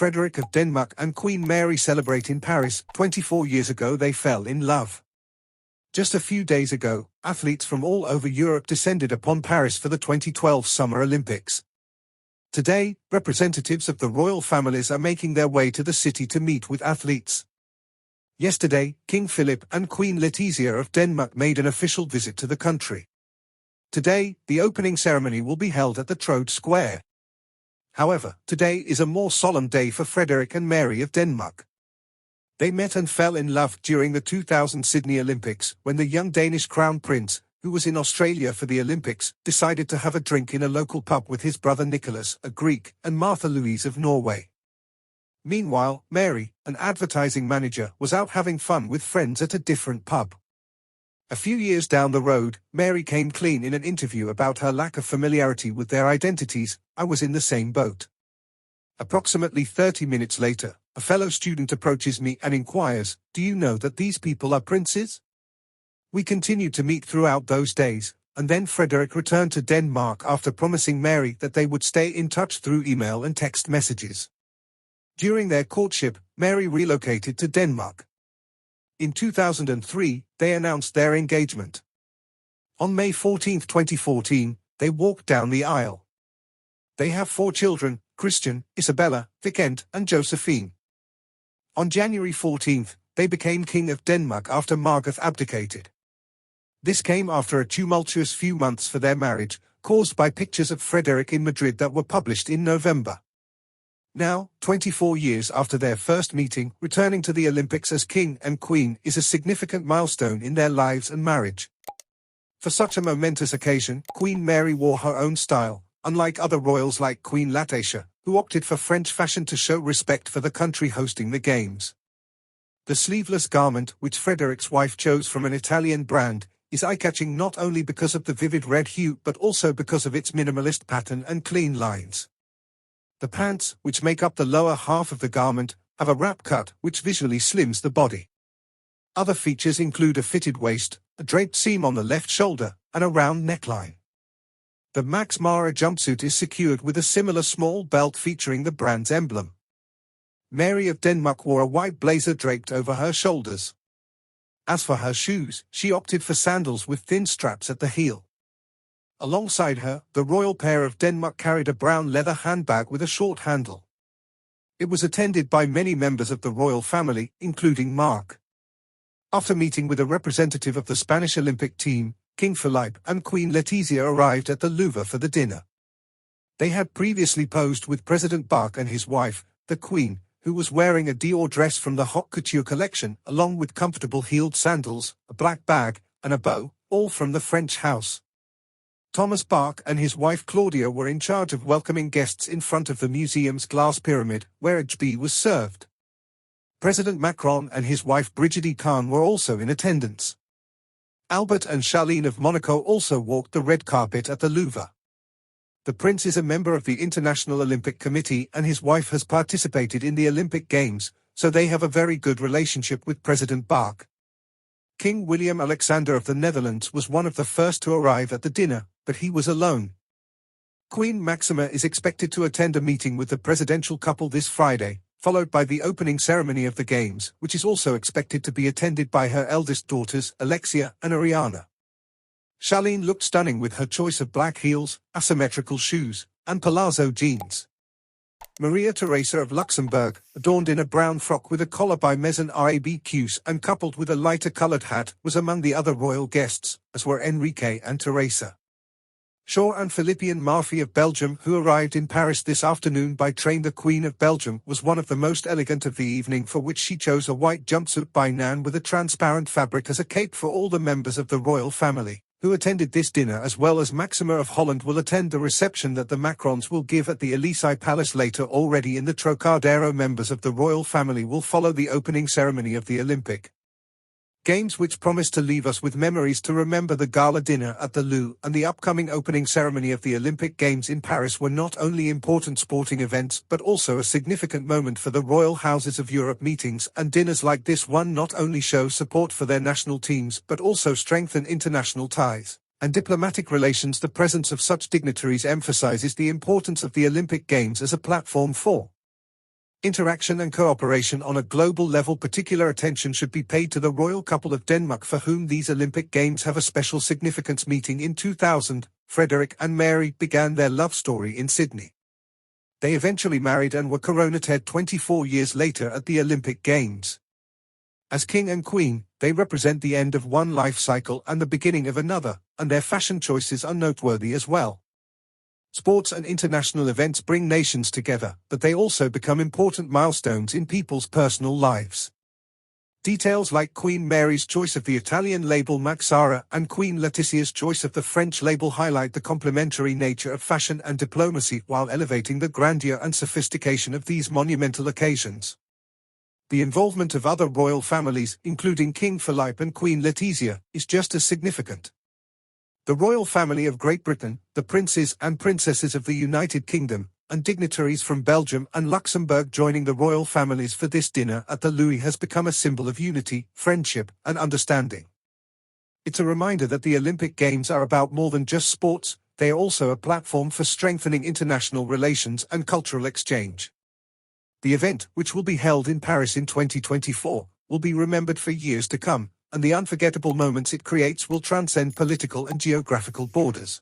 Frederick of Denmark and Queen Mary celebrate in Paris. 24 years ago they fell in love. Just a few days ago, athletes from all over Europe descended upon Paris for the 2012 Summer Olympics. Today, representatives of the royal families are making their way to the city to meet with athletes. Yesterday, King Philip and Queen Letizia of Denmark made an official visit to the country. Today, the opening ceremony will be held at the Troad Square. However, today is a more solemn day for Frederik and Mary of Denmark. They met and fell in love during the 2000 Sydney Olympics when the young Danish Crown Prince, who was in Australia for the Olympics, decided to have a drink in a local pub with his brother Nicholas, a Greek, and Martha Louise of Norway. Meanwhile, Mary, an advertising manager, was out having fun with friends at a different pub. A few years down the road, Mary came clean in an interview about her lack of familiarity with their identities. "I was in the same boat." Approximately 30 minutes later, a fellow student approaches me and inquires, "Do you know that these people are princes?" We continued to meet throughout those days, and then Frederick returned to Denmark after promising Mary that they would stay in touch through email and text messages. During their courtship, Mary relocated to Denmark. In 2003, they announced their engagement. On May 14, 2014, they walked down the aisle. They have 4 children, Christian, Isabella, Vicente, and Josephine. On January 14, they became King of Denmark after Margaret abdicated. This came after a tumultuous few months for their marriage, caused by pictures of Frederick in Madrid that were published in November. Now, 24 years after their first meeting, returning to the Olympics as king and queen is a significant milestone in their lives and marriage. For such a momentous occasion, Queen Mary wore her own style, unlike other royals like Queen Letizia, who opted for French fashion to show respect for the country hosting the games. The sleeveless garment, which Frederick's wife chose from an Italian brand, is eye-catching not only because of the vivid red hue but also because of its minimalist pattern and clean lines. The pants, which make up the lower half of the garment, have a wrap cut which visually slims the body. Other features include a fitted waist, a draped seam on the left shoulder, and a round neckline. The Max Mara jumpsuit is secured with a similar small belt featuring the brand's emblem. Mary of Denmark wore a white blazer draped over her shoulders. As for her shoes, she opted for sandals with thin straps at the heel. Alongside her, the royal pair of Denmark carried a brown leather handbag with a short handle. It was attended by many members of the royal family, including Mark. After meeting with a representative of the Spanish Olympic team, King Philip and Queen Letizia arrived at the Louvre for the dinner. They had previously posed with President Bach and his wife, the Queen, who was wearing a Dior dress from the haute couture collection, along with comfortable heeled sandals, a black bag, and a bow, all from the French house. Thomas Bach and his wife Claudia were in charge of welcoming guests in front of the museum's glass pyramid, where a jbi was served. President Macron and his wife Brigitte Khan were also in attendance. Albert and Charlene of Monaco also walked the red carpet at the Louvre. The prince is a member of the International Olympic Committee and his wife has participated in the Olympic Games, so they have a very good relationship with President Bach. King Willem Alexander of the Netherlands was one of the first to arrive at the dinner, but he was alone. Queen Maxima is expected to attend a meeting with the presidential couple this Friday, followed by the opening ceremony of the Games, which is also expected to be attended by her eldest daughters, Alexia and Ariana. Charlene looked stunning with her choice of black heels, asymmetrical shoes, and palazzo jeans. Maria Theresa of Luxembourg, adorned in a brown frock with a collar by Maison Rabcus and coupled with a lighter-colored hat, was among the other royal guests, as were Enrique and Teresa. Shaw and Philippian Murphy of Belgium, who arrived in Paris this afternoon by train. The Queen of Belgium was one of the most elegant of the evening, for which she chose a white jumpsuit by Nan with a transparent fabric as a cape for all the members of the royal family, who attended this dinner, as well as Maxima of Holland will attend the reception that the Macrons will give at the Élysée Palace later. Already in the Trocadero, members of the royal family will follow the opening ceremony of the Olympic Games, which promise to leave us with memories to remember. The gala dinner at the Louvre and the upcoming opening ceremony of the Olympic Games in Paris were not only important sporting events but also a significant moment for the royal houses of Europe. Meetings and dinners like this one not only show support for their national teams but also strengthen international ties and diplomatic relations. The presence of such dignitaries emphasizes the importance of the Olympic Games as a platform for interaction and cooperation on a global level. Particular attention should be paid to the royal couple of Denmark for whom these Olympic Games have a special significance. Meeting in 2000, Frederick and Mary began their love story in Sydney. They eventually married and were coronated 24 years later at the Olympic Games. As king and queen, they represent the end of one life cycle and the beginning of another, and their fashion choices are noteworthy as well. Sports and international events bring nations together, but they also become important milestones in people's personal lives. Details like Queen Mary's choice of the Italian label Maxara and Queen Letizia's choice of the French label highlight the complementary nature of fashion and diplomacy while elevating the grandeur and sophistication of these monumental occasions. The involvement of other royal families, including King Philip and Queen Letizia, is just as significant. The royal family of Great Britain, the princes and princesses of the United Kingdom, and dignitaries from Belgium and Luxembourg joining the royal families for this dinner at the Louvre has become a symbol of unity, friendship, and understanding. It's a reminder that the Olympic Games are about more than just sports, they are also a platform for strengthening international relations and cultural exchange. The event, which will be held in Paris in 2024, will be remembered for years to come, and the unforgettable moments it creates will transcend political and geographical borders.